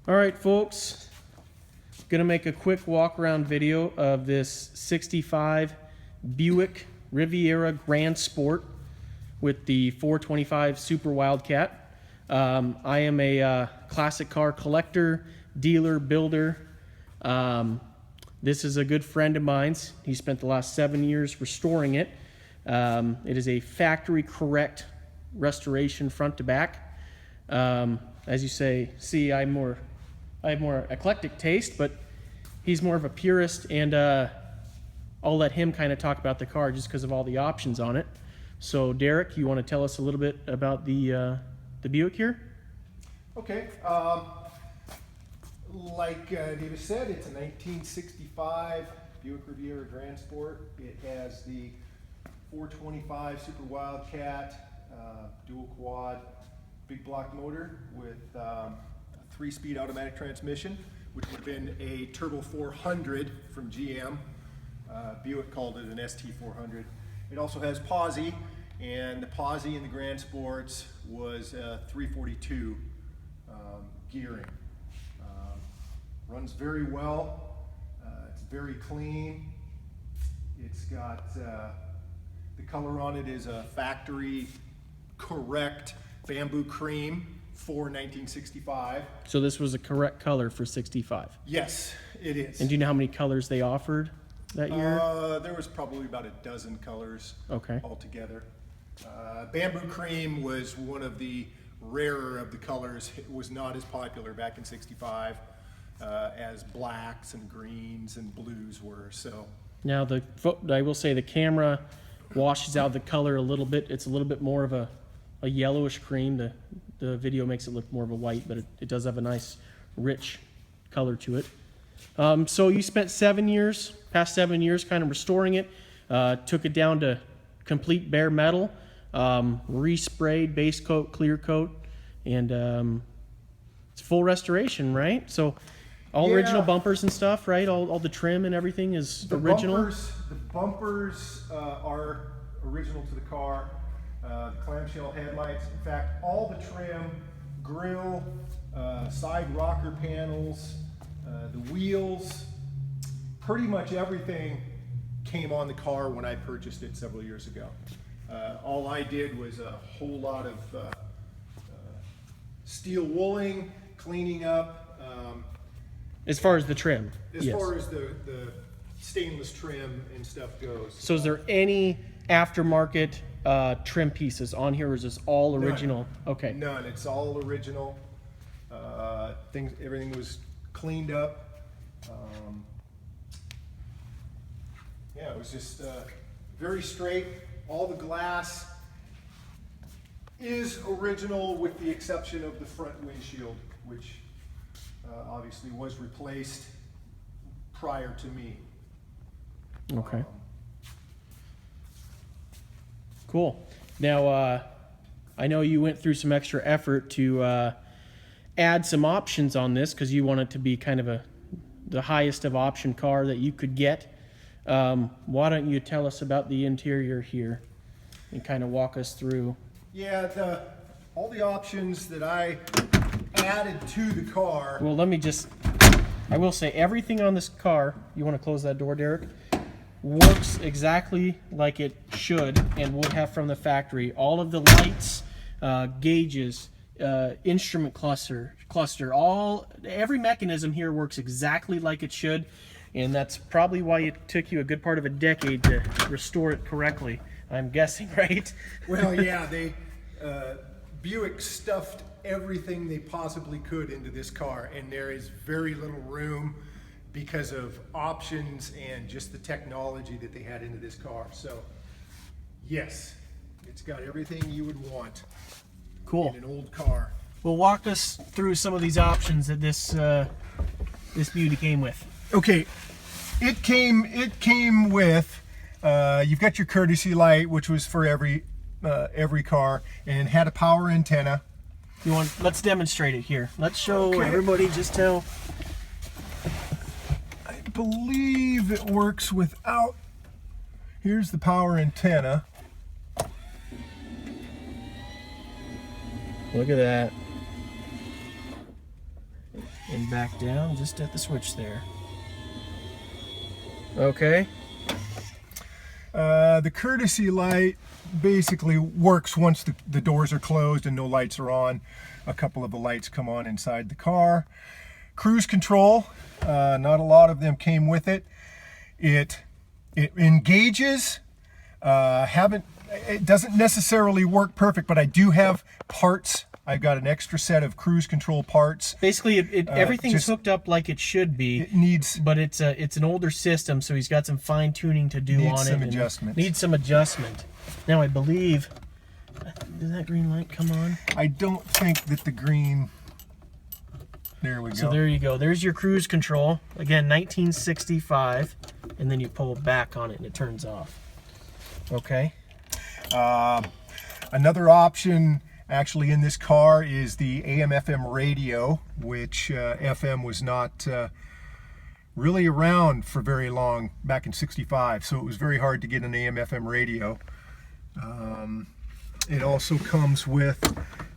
All right, folks, gonna make a quick walk around video of this 65 Buick Riviera Gran Sport with the 425 Super Wildcat. I am a classic car collector, dealer, builder. This is a good friend of mine's. He spent the last 7 years restoring it. It is a factory correct restoration front to back. As you see, I have more eclectic taste, but he's more of a purist, and I'll let him kind of talk about the car just because of all the options on it. So Derek, you want to tell us a little bit about the Buick here? Okay. Like David said, it's a 1965 Buick Riviera Gran Sport. It has the 425 Super Wildcat dual quad big block motor with a 3-speed automatic transmission, which would have been a Turbo 400 from GM. Buick called it an ST400. It also has posi, and the posi in the Gran Sports was 342 gearing. Runs very well. It's very clean. It's got the color on it is a factory correct bamboo cream for 1965. So this was a correct color for 65. Yes, it is. And do you know how many colors they offered that year? There was probably about a dozen colors Okay. altogether. Bamboo cream was one of the rarer of the colors. It was not as popular back in 65 as blacks and greens and blues were. So Now I will say the camera washes out the color a little bit. It's a little bit more of a yellowish cream. The video makes it look more of a white, but it does have a nice rich color to it. So you spent past 7 years kind of restoring it, took it down to complete bare metal, resprayed, base coat, clear coat, and it's full restoration, right? So all original bumpers and stuff, right? All the trim and everything is original? The bumpers are original to the car. The clamshell headlights, in fact, all the trim, grille, side rocker panels, the wheels, pretty much everything came on the car when I purchased it several years ago. All I did was a whole lot of steel wooling, cleaning up. As far as the trim? As far as the stainless trim and stuff goes. So is there any aftermarket trim pieces on here, or is this all original? None. Okay. None. It's all original. Everything was cleaned up. Yeah, it was just very straight. All the glass is original with the exception of the front windshield, which obviously was replaced prior to me. Okay. Cool. Now, I know you went through some extra effort to add some options on this because you want it to be kind of the highest of option car that you could get. Why don't you tell us about the interior here and kind of walk us through? Yeah, all the options that I added to the car. Well, I will say everything on this car, you want to close that door, Derek, works exactly like it should and would have from the factory. All of the lights, gauges, instrument cluster, every mechanism here works exactly like it should, and that's probably why it took you a good part of a decade to restore it correctly, I'm guessing, right? Well, yeah, Buick stuffed everything they possibly could into this car, and there is very little room because of options and just the technology that they had into this car. So yes, it's got everything you would want. Cool. In an old car. Well, walk us through some of these options that this beauty came with. Okay, it came with you've got your courtesy light, which was for every car, and had a power antenna. Let's demonstrate it here. Let's show everybody just how. I believe it works without. Here's the power antenna. Look at that. and back down just at the switch there. Okay. The courtesy light basically works once the doors are closed and no lights are on. A couple of the lights come on inside the car. Cruise control, not a lot of them came with it. It engages. It doesn't necessarily work perfect, but I do have parts. I've got an extra set of cruise control parts. Basically, everything's hooked up like it should be. It needs, but it's an older system, so he's got some fine tuning to do on it. Needs some adjustments. Needs some adjustment. Now I believe, does that green light come on? I don't think that the green. There we go. So there you go. There's your cruise control. Again, 1965, and then you pull back on it and it turns off. Okay. Another option actually in this car is the AM/FM radio, which FM was not really around for very long back in '65, so it was very hard to get an AM/FM radio. It also comes with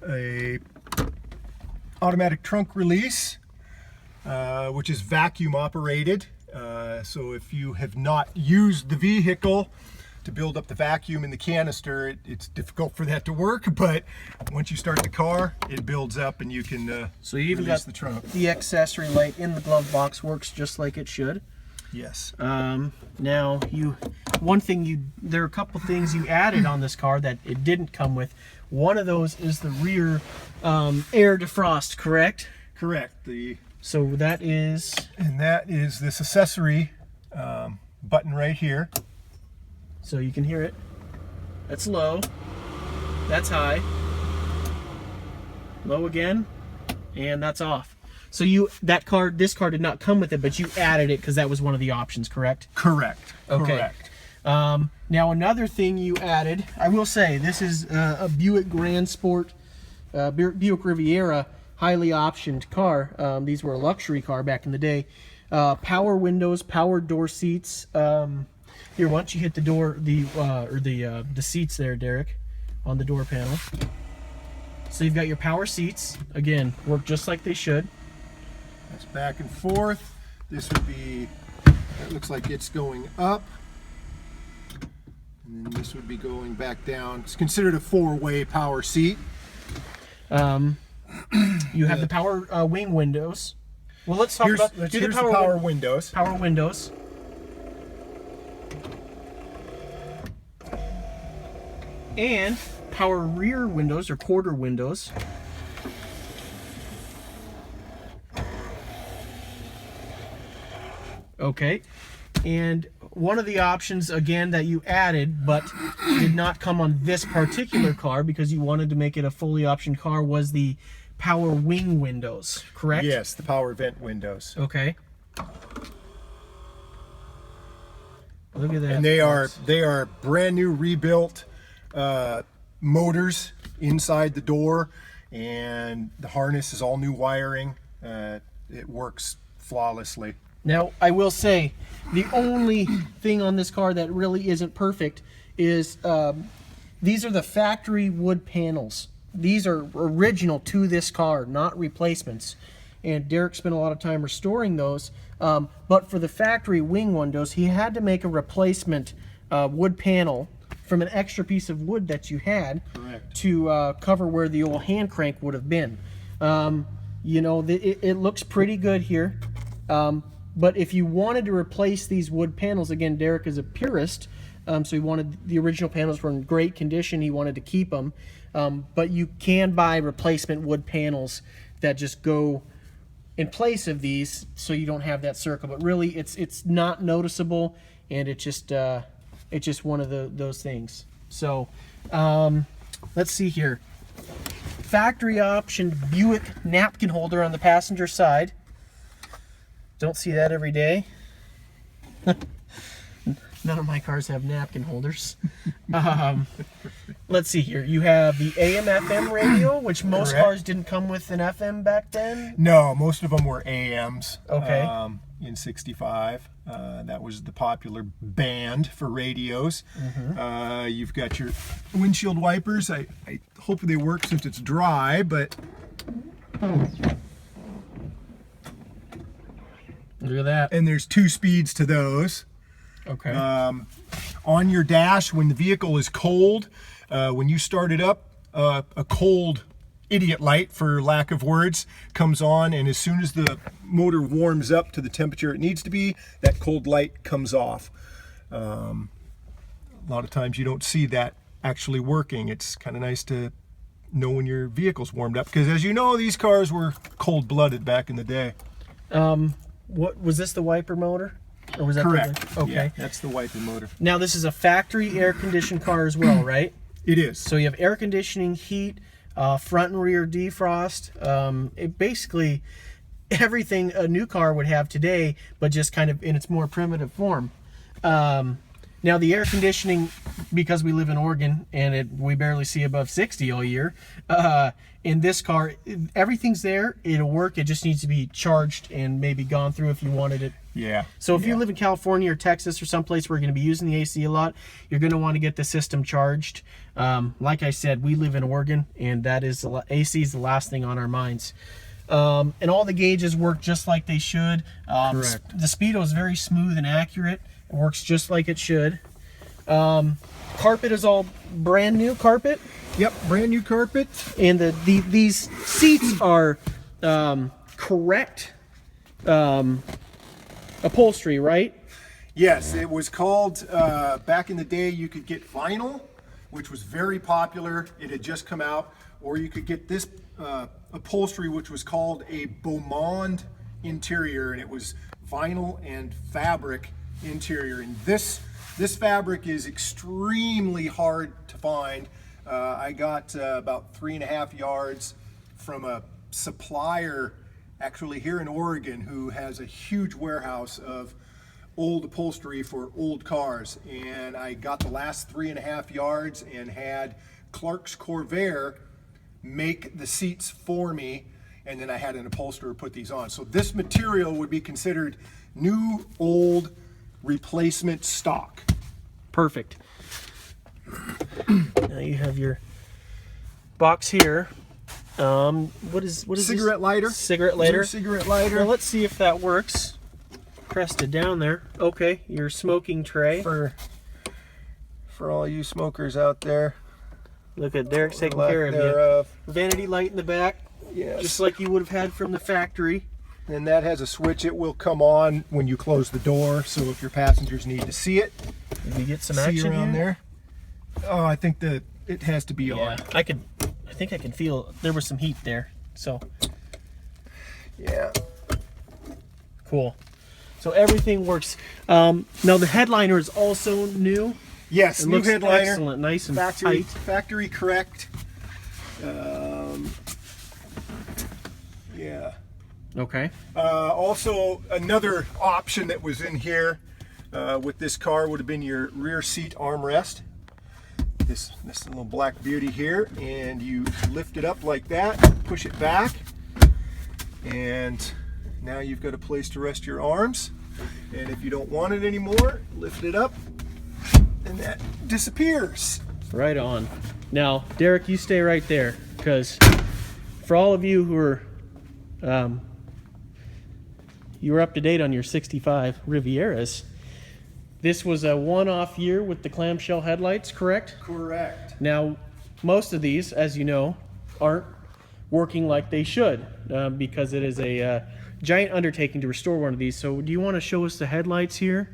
a automatic trunk release, which is vacuum operated. So if you have not used the vehicle to build up the vacuum in the canister, it's difficult for that to work, but once you start the car, it builds up and you can so you even got the trunk. The accessory light in the glove box works just like it should. Yes. Now there are a couple things you added on this car that it didn't come with. One of those is the rear air defrost, correct? Correct. So that is this accessory button right here. So you can hear it. That's low. That's high. Low again, and that's off. So this car did not come with it, but you added it because that was one of the options, correct? Correct. Okay. Correct. Now another thing you added, I will say, this is a Buick Gran Sport, Buick Riviera, highly optioned car. These were a luxury car back in the day. Power windows, power door seats. Here, why don't you hit the door, the seats there, Derek, on the door panel. So you've got your power seats. Again, work just like they should. That's back and forth. This would be, it looks like it's going up. And then this would be going back down. It's considered a four-way power seat. You have the power wing windows. Well, let's talk about the power windows. Power windows. And power rear windows or quarter windows. Okay. And one of the options, again, that you added but did not come on this particular car because you wanted to make it a fully optioned car was the power wing windows, correct? Yes, the power vent windows. Okay. Look at that. And they are brand new rebuilt motors inside the door, and the harness is all new wiring. It works flawlessly. Now, I will say, the only thing on this car that really isn't perfect is these are the factory wood panels. These are original to this car, not replacements. And Derek spent a lot of time restoring those. But for the factory wing windows, he had to make a replacement wood panel from an extra piece of wood that you had. Correct. To cover where the old hand crank would have been. You know, it looks pretty good here. But if you wanted to replace these wood panels, again, Derek is a purist, so he wanted the original panels were in great condition. He wanted to keep them. But you can buy replacement wood panels that just go in place of these, so you don't have that circle. But really, it's not noticeable, and it's just one of those things. So let's see here. Factory option Buick napkin holder on the passenger side. Don't see that every day. None of my cars have napkin holders. Let's see here. You have the AM/FM radio, which most Correct. cars didn't come with an FM back then. No, most of them were AMs. Okay. In '65, that was the popular band for radios. Mm-hmm. You've got your windshield wipers. I hope they work since it's dry, but Look at that. And there's 2 speeds to those. Okay. On your dash, when the vehicle is cold, when you start it up, a cold idiot light, for lack of words, comes on, and as soon as the motor warms up to the temperature it needs to be, that cold light comes off. A lot of times you don't see that actually working. It's kind of nice to know when your vehicle's warmed up, because as you know, these cars were cold-blooded back in the day. What was this, the wiper motor? Or was that Correct. Okay. Yeah, that's the wiper motor. Now this is a factory air-conditioned car as well, right? It is. So you have air conditioning, heat, front and rear defrost. It basically everything a new car would have today, but just kind of in its more primitive form. Now the air conditioning, because we live in Oregon and we barely see above 60 all year, in this car, everything's there. It'll work. It just needs to be charged and maybe gone through if you wanted it. Yeah. So if you live in California or Texas or someplace where you're going to be using the AC a lot, you're going to want to get the system charged. Like I said, we live in Oregon, and that is AC is the last thing on our minds. And all the gauges work just like they should. Correct. The speedo is very smooth and accurate. It works just like it should. Carpet is all brand new carpet. Yep, brand new carpet. And these seats are correct upholstery, right? Yes, it was called, back in the day, you could get vinyl, which was very popular. It had just come out. Or you could get this upholstery, which was called a Beaumont interior, and it was vinyl and fabric interior. And this fabric is extremely hard to find. I got about 3.5 yards from a supplier actually here in Oregon who has a huge warehouse of old upholstery for old cars, and I got the last 3.5 yards and had Clark's Corvair make the seats for me, and then I had an upholsterer put these on. So this material would be considered new, old, replacement stock. Perfect. Now you have your box here. What is Cigarette this? lighter. Cigarette lighter. Cigarette lighter. Well, let's see if that works. Pressed it down there. Okay, your smoking tray. For all you smokers out there. Look at Derek's taking Lack care of thereof. you. Vanity light in the back. Yes. Just like you would have had from the factory. And that has a switch. It will come on when you close the door. So if your passengers need to see it, Did we get some see action around here? there. Oh, I think that it has to be Yeah, on. I think I can feel there was some heat there. So Yeah. cool. So everything works. Now the headliner is also new. Yes, It new looks headliner. excellent, nice and Factory, tight. factory correct. Yeah. Okay. Also, another option that was in here with this car would have been your rear seat armrest. This little black beauty here, and you lift it up like that, push it back, and now you've got a place to rest your arms. And if you don't want it anymore, lift it up, and that disappears. Right on. Now, Derek, you stay right there, because for all of you who are you were up to date on your 65 Rivieras, this was a one-off year with the clamshell headlights, correct? Correct. Now, most of these, as you know, aren't working like they should because it is a giant undertaking to restore one of these. So do you want to show us the headlights here?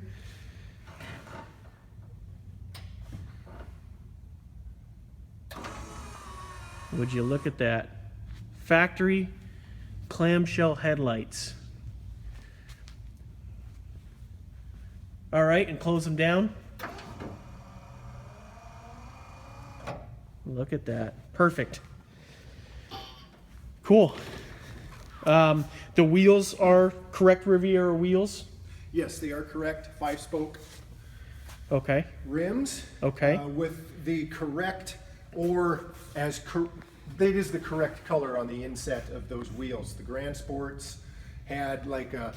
Would you look at that? Factory clamshell headlights. All right, and close them down. Look at that. Perfect. Cool. The wheels are correct Riviera wheels. Yes, they are correct. 5-spoke Okay. rims. Okay. With the correct, or as that is the correct color on the inset of those wheels. The Gran Sports had like a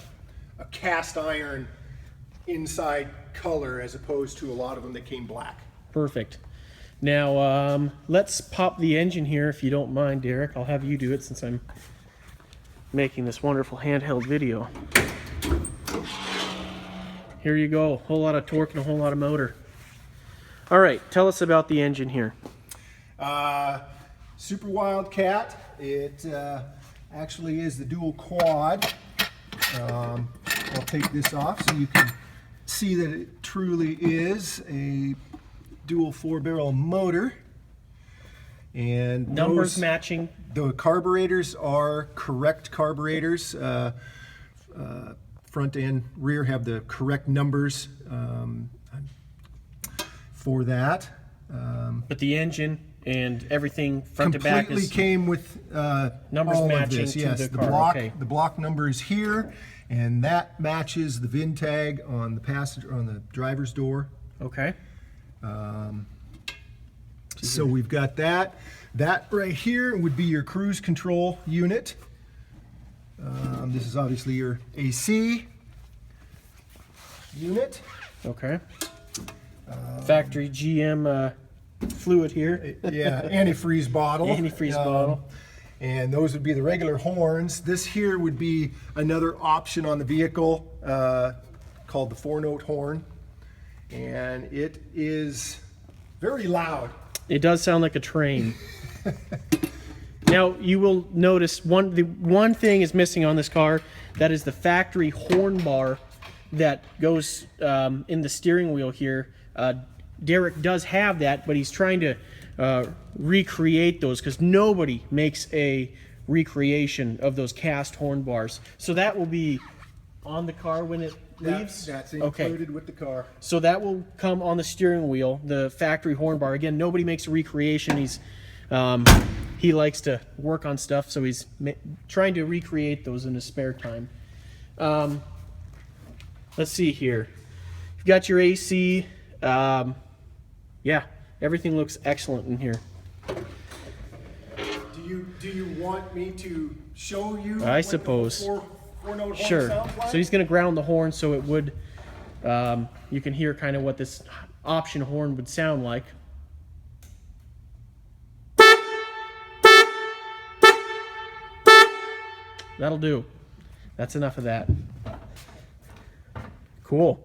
cast iron inside color, as opposed to a lot of them that came black. Perfect. Now, let's pop the engine here, if you don't mind, Derek. I'll have you do it since I'm making this wonderful handheld video. Here you go. A whole lot of torque and a whole lot of motor. All right, tell us about the engine here. Super Wildcat. It actually is the dual quad. I'll take this off so you can see that it truly is a dual 4-barrel motor. And Numbers matching. The carburetors are correct carburetors. Front and rear have the correct numbers for that. But the engine and everything front to back Completely is came with numbers all matching of this. to Yes, the the car. block, Okay. the block number is here, and that matches the VIN tag on the passenger on the driver's door. Okay. So we've got that. That right here would be your cruise control unit. This is obviously your AC unit. Okay. Factory GM fluid here. Yeah, antifreeze bottle. Antifreeze bottle. And those would be the regular horns. This here would be another option on the vehicle called the 4-note horn. And it is very loud. It does sound like a train. Now you will notice the one thing is missing on this car. That is the factory horn bar that goes in the steering wheel here. Derek does have that, but he's trying to recreate those because nobody makes a recreation of those cast horn bars. So that will be on the car when it leaves? That's Okay. included with the car. So that will come on the steering wheel, the factory horn bar. Again, nobody makes a recreation. He likes to work on stuff, so he's trying to recreate those in his spare time. Let's see here. You've got your AC. Yeah, everything looks excellent in here. Do you want me to show you? I what suppose. The four-note horn Sure. sounds like? So he's going to ground the horn so it would, you can hear kind of what this option horn would sound like. That'll do. That's enough of that. Cool.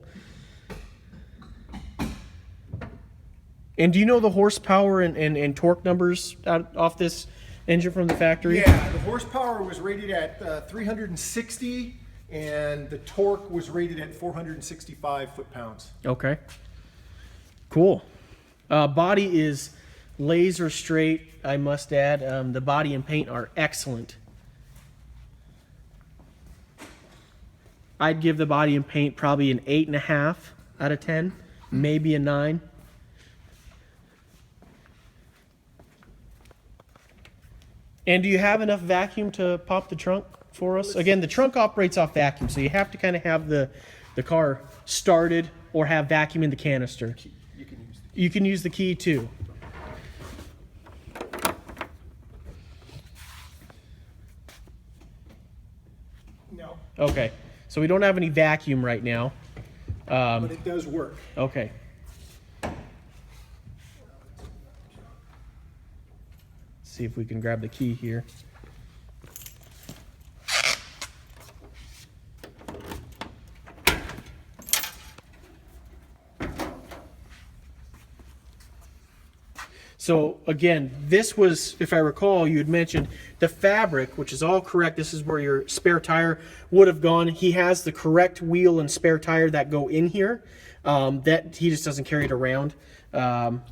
And do you know the horsepower and torque numbers off this engine from the factory? Yeah, the horsepower was rated at 360, and the torque was rated at 465 foot-pounds. Okay. Cool. Body is laser straight, I must add. The body and paint are excellent. I'd give the body and paint probably an 8.5 out of 10, maybe a 9. And do you have enough vacuum to pop the trunk for us? Again, the trunk operates off vacuum, so you have to kind of have the car started or have vacuum in the canister. You can use the key too. No, Okay, so we don't have any vacuum right now. but it does work. Okay. See if we can grab the key here. So again, this was, if I recall, you had mentioned the fabric, which is all correct. This is where your spare tire would have gone. He has the correct wheel and spare tire that go in here. That he just doesn't carry it around. And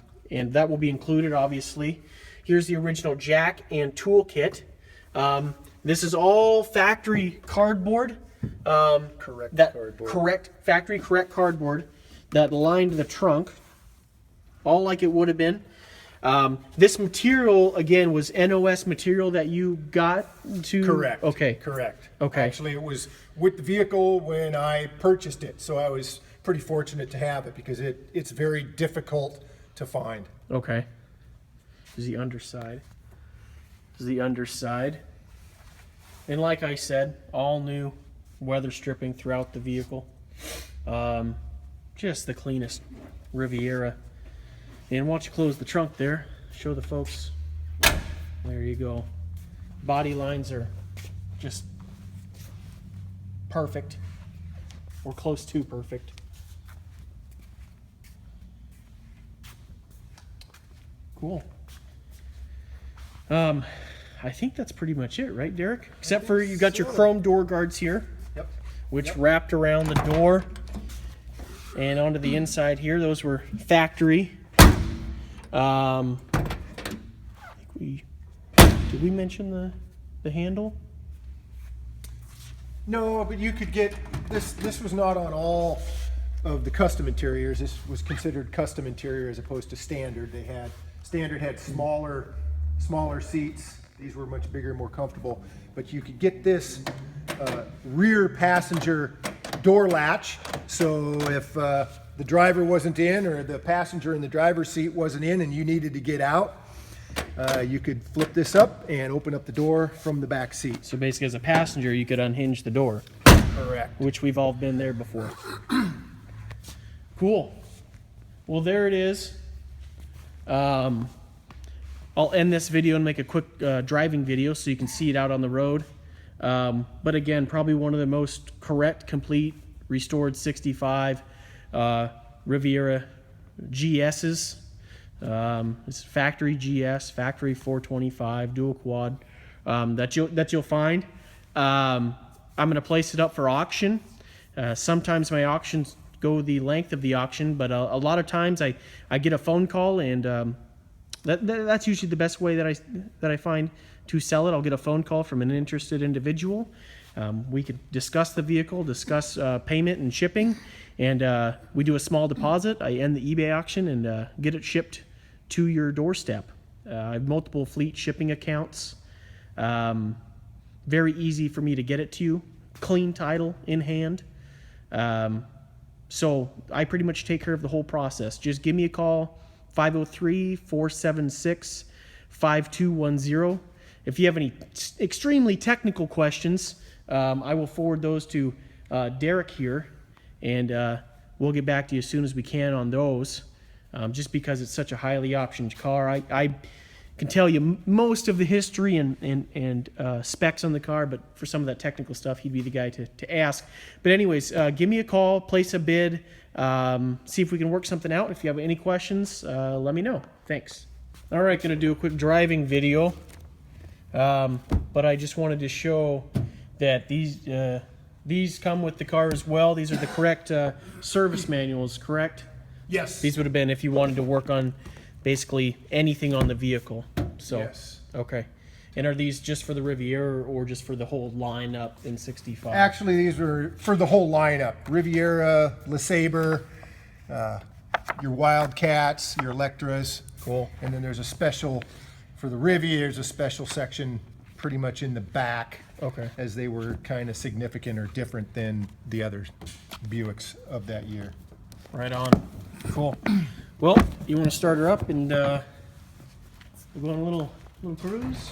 that will be included, obviously. Here's the original jack and tool kit. This is all factory cardboard. Correct cardboard. Factory correct cardboard that lined the trunk, all like it would have been. This material, again, was NOS material that you got to? Correct. Okay. Correct. Okay. Actually, it was with the vehicle when I purchased it, so I was pretty fortunate to have it because it's very difficult to find. Okay. This is the underside. This is the underside. And like I said, all new weather stripping throughout the vehicle. Just the cleanest Riviera. And why don't you close the trunk there, show the folks. There you go. Body lines are just perfect, or close to perfect. Cool. I think that's pretty much it, right, Derek? Except for you got your chrome door guards here, Yep. which wrapped around the door and onto the inside here. Those were factory. I think did we mention the handle? No, but you could get this. This was not on all of the custom interiors. This was considered custom interior as opposed to standard. Standard had smaller seats. These were much bigger and more comfortable. But you could get this rear passenger door latch. So if the driver wasn't in, or the passenger in the driver's seat wasn't in, and you needed to get out, you could flip this up and open up the door from the back seat. So basically, as a passenger, you could unhinge the door. Correct. Which we've all been there before. Cool. Well, there it is. I'll end this video and make a quick driving video so you can see it out on the road. But again, probably one of the most correct, complete, restored 65 Riviera GS's. It's factory GS, factory 425, dual quad that you'll find. I'm going to place it up for auction. Sometimes my auctions go the length of the auction, but a lot of times I get a phone call, and that's usually the best way that I find to sell it. I'll get a phone call from an interested individual. We can discuss the vehicle, discuss payment and shipping, and we do a small deposit. I end the eBay auction and get it shipped to your doorstep. I have multiple fleet shipping accounts. Very easy for me to get it to you. Clean title in hand. So I pretty much take care of the whole process. Just give me a call, 503-476-5210. If you have any extremely technical questions, I will forward those to Derek here, and we'll get back to you as soon as we can on those. Just because it's such a highly optioned car, I can tell you most of the history and specs on the car, but for some of that technical stuff, he'd be the guy to ask. But anyways, give me a call, place a bid, see if we can work something out. If you have any questions, let me know. Thanks. All right, going to do a quick driving video, but I just wanted to show that these come with the car as well. These are the correct service manuals, correct? Yes. These would have been if you wanted to work on basically anything on the vehicle. So, Yes. Okay. And are these just for the Riviera or just for the whole lineup in 65? Actually, these were for the whole lineup. Riviera, LeSabre, your Wildcats, your Electras. Cool. And then there's a special, for the Riviera, there's a special section pretty much in the back. Okay. As they were kind of significant or different than the other Buicks of that year. Right on. Cool. Well, you want to start her up and we'll go on a little cruise?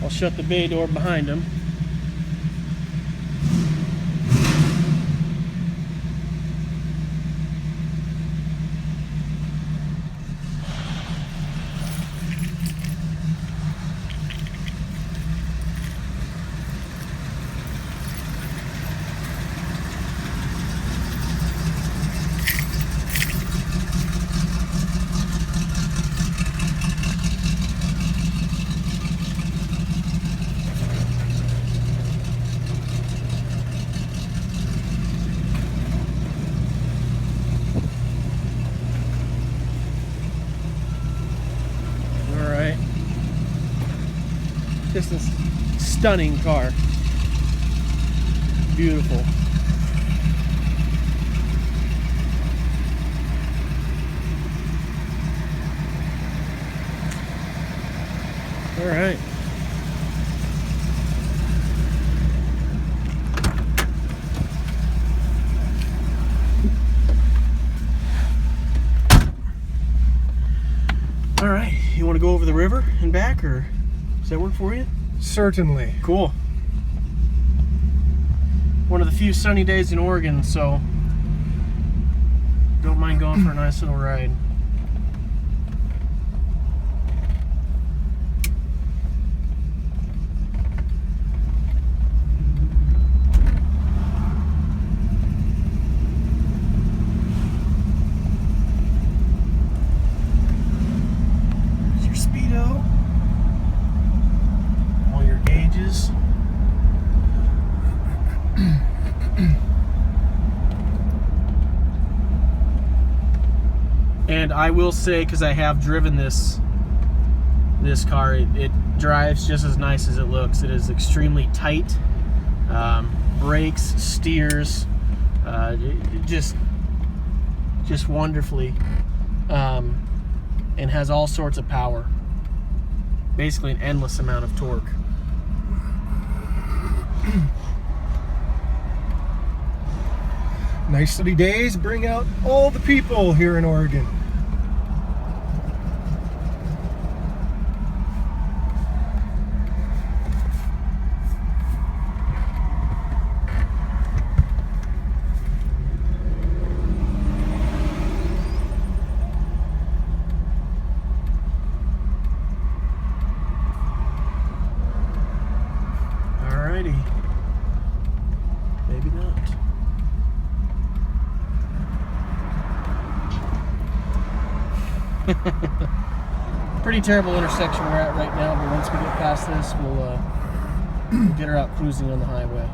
I'll shut the bay door behind him. Just a stunning car. Beautiful. All right. All right. You want to go over the river and back, or does that work for you? Certainly. Cool. One of the few sunny days in Oregon, so don't mind going for a nice little ride. And I will say, because I have driven this car, it drives just as nice as it looks. It is extremely tight, brakes, steers, just wonderfully, and has all sorts of power. Basically an endless amount of torque. Nice sunny days bring out all the people here in Oregon. Alrighty. Maybe not. Pretty terrible intersection we're at right now, but once we get past this, we'll get her out cruising on the highway.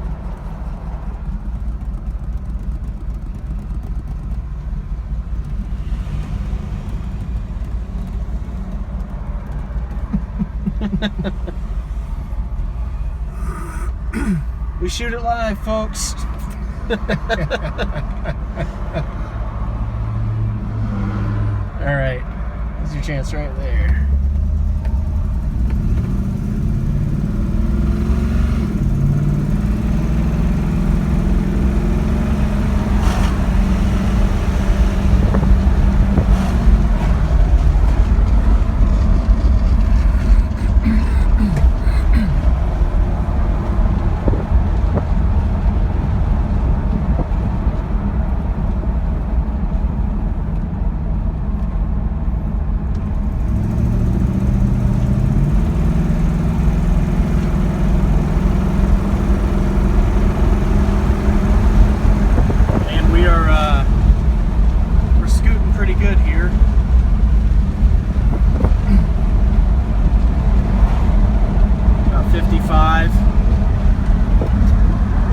We shoot it live, folks. All right, there's your chance right there.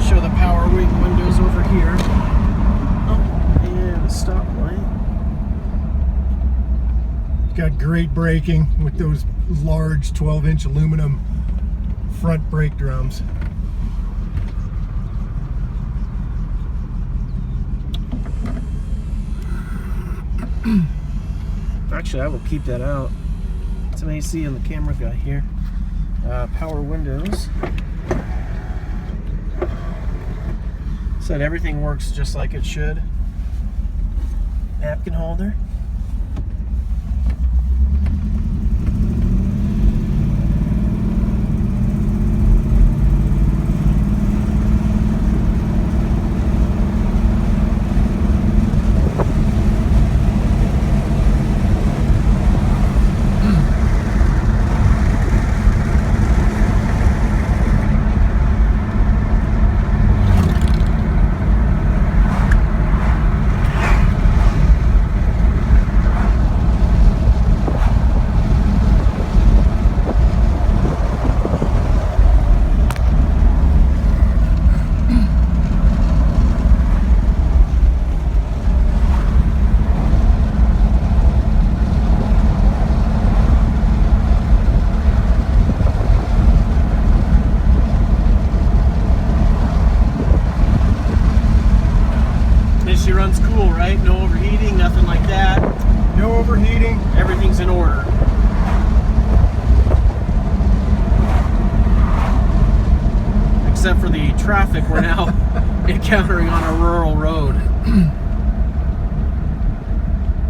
Show the power windows over here. Oh, and a stoplight. Got great braking with those large 12-inch aluminum front brake drums. Actually, I will keep that out. Some AC on the camera guy here. Power windows. Said everything works just like it should. Napkin holder. She runs cool, right? No overheating, nothing like that. No overheating. Everything's in order. Except for the traffic we're now encountering on a rural road.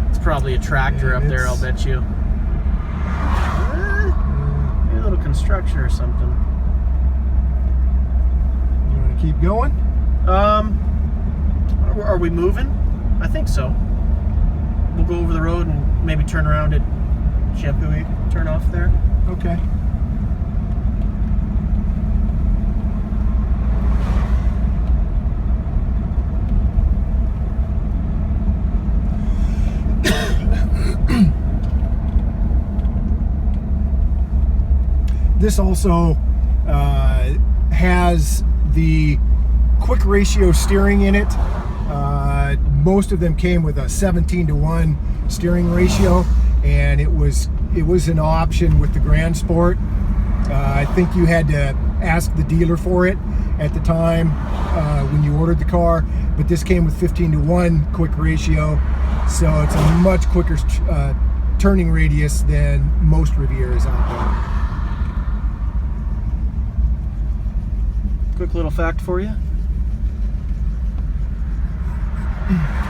It's probably a tractor up there, I'll bet you. Maybe a little construction or something. You want to keep going? Are we moving? I think so. We'll go over the road and maybe turn around at Shampooey, turn off there. Okay. This also has the quick ratio steering in it. Most of them came with a 17:1 steering ratio, and it was an option with the Gran Sport. I think you had to ask the dealer for it at the time when you ordered the car, but this came with 15:1 quick ratio, so it's a much quicker turning radius than most Rivieras out there. Quick little fact for you.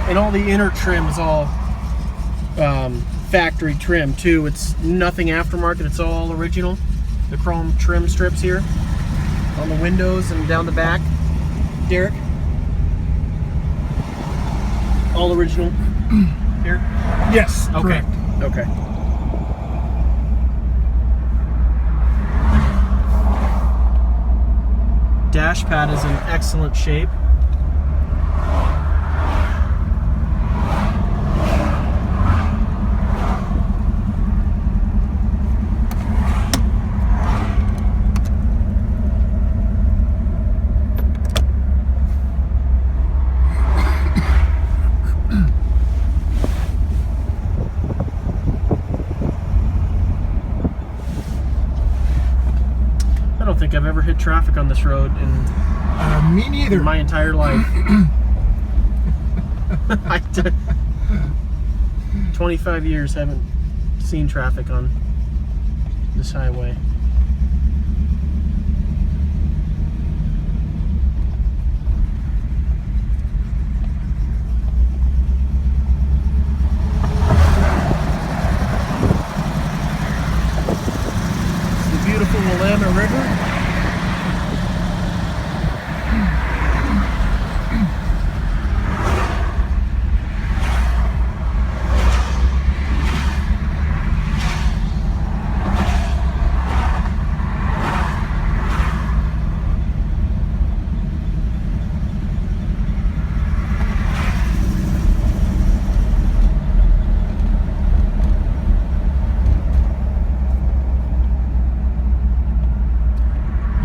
And all the inner trim is all factory trim too. It's nothing aftermarket, it's all original. The chrome trim strips here on the windows and down the back. Derek? All original here? Yes, okay. Correct. Okay. Dash pad is in excellent shape. I don't think I've ever hit traffic on this road Me neither. in my entire life. 25 years haven't seen traffic on this highway. It's the beautiful Willamette River.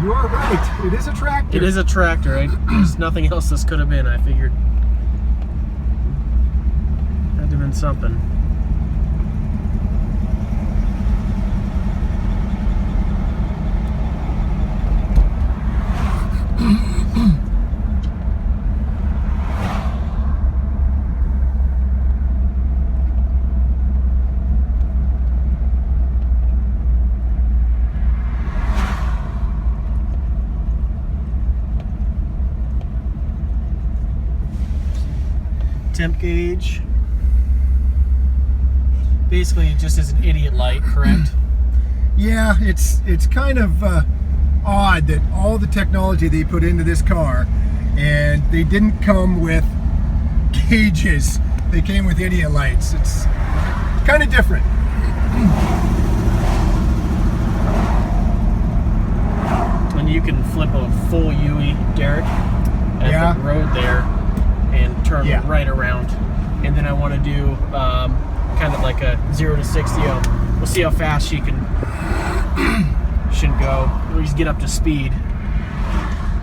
You are right. It is a tractor. It is a tractor. There's nothing else this could have been, I figured. Had to have been something. Temp gauge. Basically, it just is an idiot light, correct? Yeah, it's kind of odd that all the technology they put into this car, and they didn't come with gauges. They came with idiot lights. It's kind of different. And you can flip a full UE, Derek, at the road there and turn right around. And then I want to do kind of like a 0 to 60. We'll see how fast she can should go. We'll just get up to speed.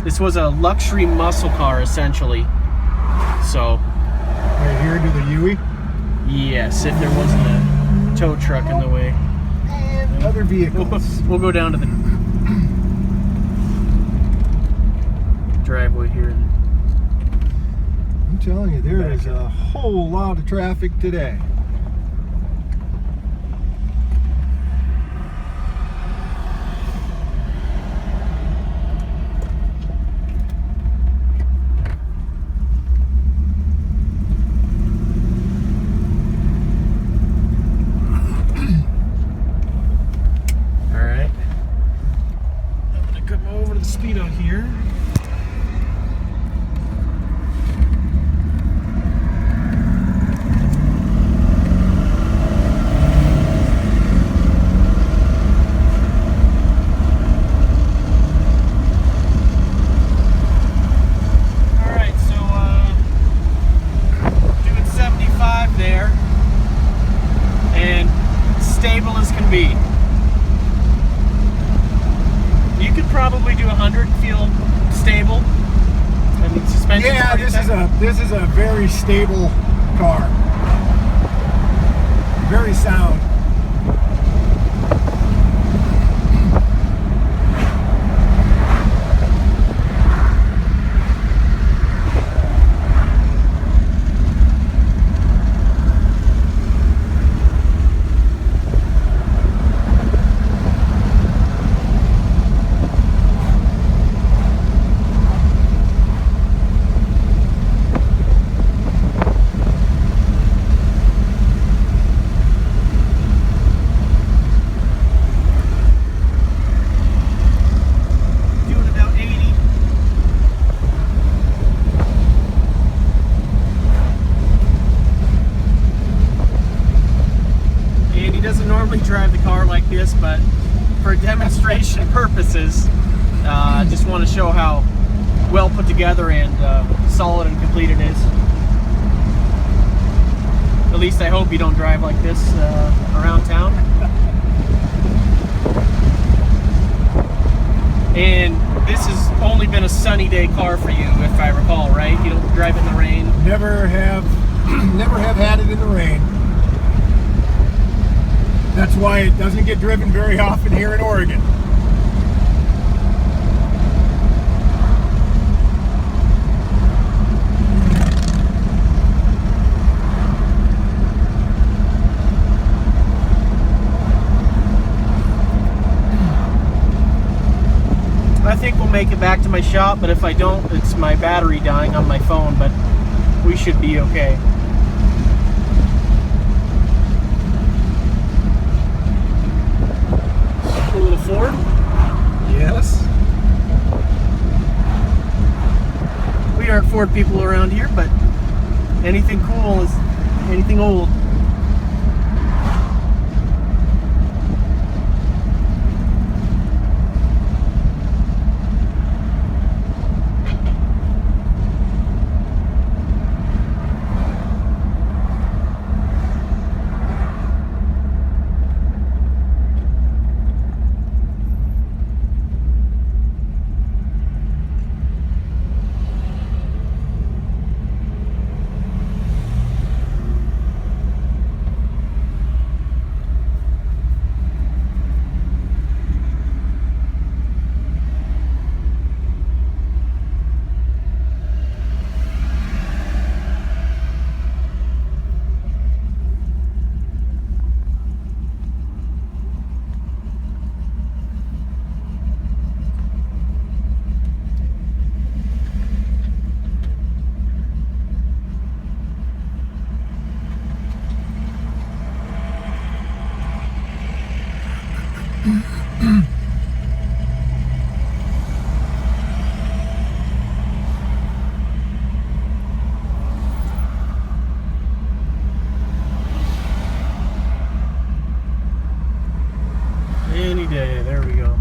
This was a luxury muscle car essentially. So Right here to the UE. yes, if there wasn't a tow truck in the way. And other vehicles. We'll go down to the driveway here. I'm telling you, there is a whole lot of traffic today. All right. I'm gonna come over to the speedo here. Stable as can be. You could probably do 100 and feel stable. I mean, suspension. Yeah, this is a very stable car. very sound. Drive the car like this, but for demonstration purposes, I just want to show how well put together and solid and complete it is. At least I hope you don't drive like this around town. And this has only been a sunny day car for you, if I recall, right? You don't drive in the rain? Never have had it in the rain. That's why it doesn't get driven very often here in Oregon. I think we'll make it back to my shop, but if I don't, it's my battery dying on my phone, but we should be okay. A little Ford? Yes. We aren't Ford people around here, but anything cool is anything old. Any day, there we go.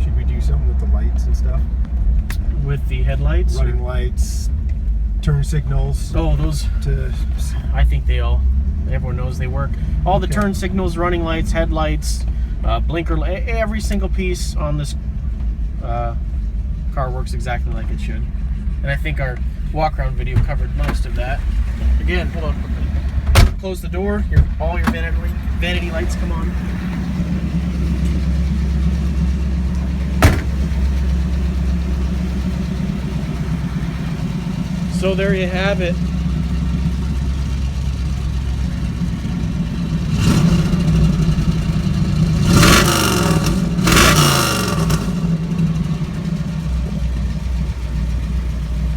Should we do something with the lights and stuff? with the headlights. running lights, turn signals. Oh, those. To I think everyone knows they work. All the turn signals, running lights, headlights, blinker, every single piece on this car works exactly like it should. And I think our walk around video covered most of that. Again, hold on quickly. Close the door, all your vanity lights come on. So there you have it.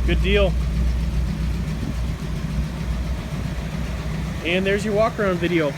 Good deal. And there's your walk around video.